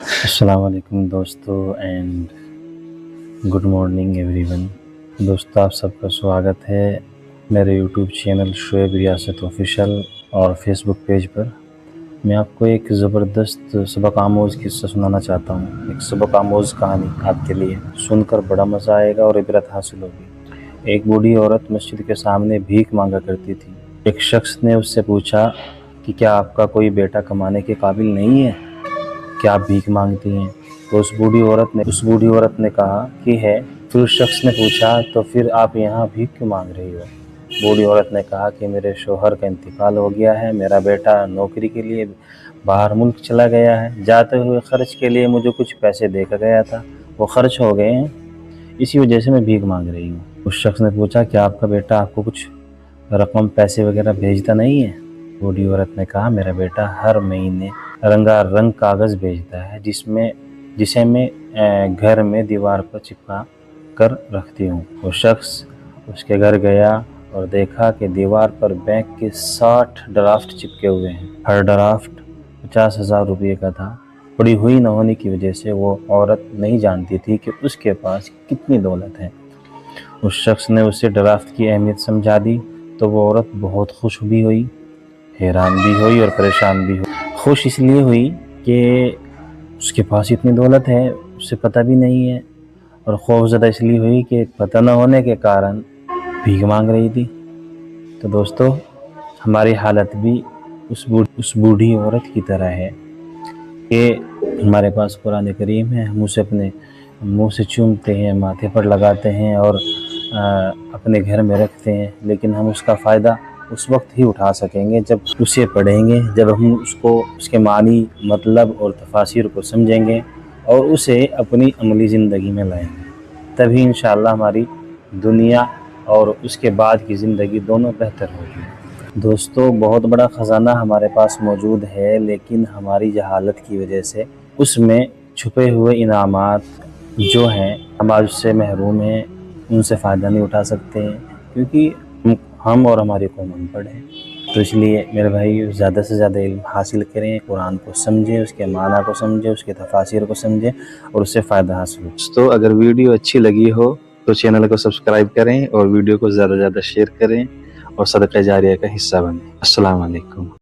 السلام علیکم دوستو and good morning every one. دوستو آپ سب کا سواگت ہے میرے یوٹیوب چینل شعیب ریاست آفیشیل اور فیس بک پیج پر۔ میں آپ کو ایک زبردست سبق آموز قصہ سنانا چاہتا ہوں، ایک سبق آموز کہانی آپ کے لیے، سن کر بڑا مزہ آئے گا اور عبرت حاصل ہوگی۔ ایک بوڑھی عورت مسجد کے سامنے بھیک مانگا کرتی تھی۔ ایک شخص نے اس سے پوچھا کہ کیا آپ کا کوئی بیٹا کمانے کے قابل نہیں ہے؟ کیا آپ بھیک مانگتی ہیں؟ تو اس بوڑھی عورت نے کہا کہ ہے۔ پھر اس شخص نے پوچھا تو پھر آپ یہاں بھیک کیوں مانگ رہی ہو؟ بوڑھی عورت نے کہا کہ میرے شوہر کا انتقال ہو گیا ہے، میرا بیٹا نوکری کے لیے باہر ملک چلا گیا ہے، جاتے ہوئے خرچ کے لیے مجھے کچھ پیسے دے کر گیا تھا، وہ خرچ ہو گئے ہیں، اسی وجہ سے میں بھیک مانگ رہی ہوں۔ اس شخص نے پوچھا کہ آپ کا بیٹا آپ کو کچھ رقم پیسے وغیرہ بھیجتا نہیں ہے؟ بوڑھی عورت نے کہا میرا بیٹا ہر مہینے رنگا رنگ کاغذ بھیجتا ہے جسے میں گھر میں دیوار پر چپکا کر رکھتی ہوں۔ وہ شخص اس کے گھر گیا اور دیکھا کہ دیوار پر بینک کے 60 ڈرافٹ چپکے ہوئے ہیں، ہر ڈرافٹ 50,000 روپے کا تھا۔ پڑی ہوئی نہ ہونے کی وجہ سے وہ عورت نہیں جانتی تھی کہ اس کے پاس کتنی دولت ہے۔ اس شخص نے اسے ڈرافٹ کی اہمیت سمجھا دی تو وہ عورت بہت خوش بھی ہوئی، حیران بھی ہوئی اور پریشان بھی ہوئی۔ خوش اس لیے ہوئی کہ اس کے پاس اتنی دولت ہے، اسے پتہ بھی نہیں ہے، اور خوفزدہ اس لیے ہوئی کہ پتہ نہ ہونے کے کارن بھیک مانگ رہی تھی۔ تو دوستو، ہماری حالت بھی اس بوڑھی عورت کی طرح ہے کہ ہمارے پاس قرآن کریم ہے، ہم اسے اپنے منہ سے چومتے ہیں، ماتھے پر لگاتے ہیں اور اپنے گھر میں رکھتے ہیں، لیکن ہم اس کا فائدہ اس وقت ہی اٹھا سکیں گے جب اسے پڑھیں گے، جب ہم اس کے معنی، مطلب اور تفاسیر کو سمجھیں گے اور اسے اپنی عملی زندگی میں لائیں گے، تبھی انشاءاللہ ہماری دنیا اور اس کے بعد کی زندگی دونوں بہتر ہوگی۔ دوستو، بہت بڑا خزانہ ہمارے پاس موجود ہے، لیکن ہماری جہالت کی وجہ سے اس میں چھپے ہوئے انعامات جو ہیں ہم آج اس سے محروم ہیں، ان سے فائدہ نہیں اٹھا سکتے ہیں، کیونکہ ہم اور ہماری قوم ان پڑھ ہیں۔ تو اس لیے میرے بھائی زیادہ سے زیادہ علم حاصل کریں، قرآن کو سمجھیں، اس کے معنی کو سمجھیں، اس کے تفاسیر کو سمجھیں اور اس سے فائدہ حاصل ہو۔ تو اگر ویڈیو اچھی لگی ہو تو چینل کو سبسکرائب کریں اور ویڈیو کو زیادہ سے زیادہ شیئر کریں اور صدقہ جاریہ کا حصہ بنیں۔ السلام علیکم۔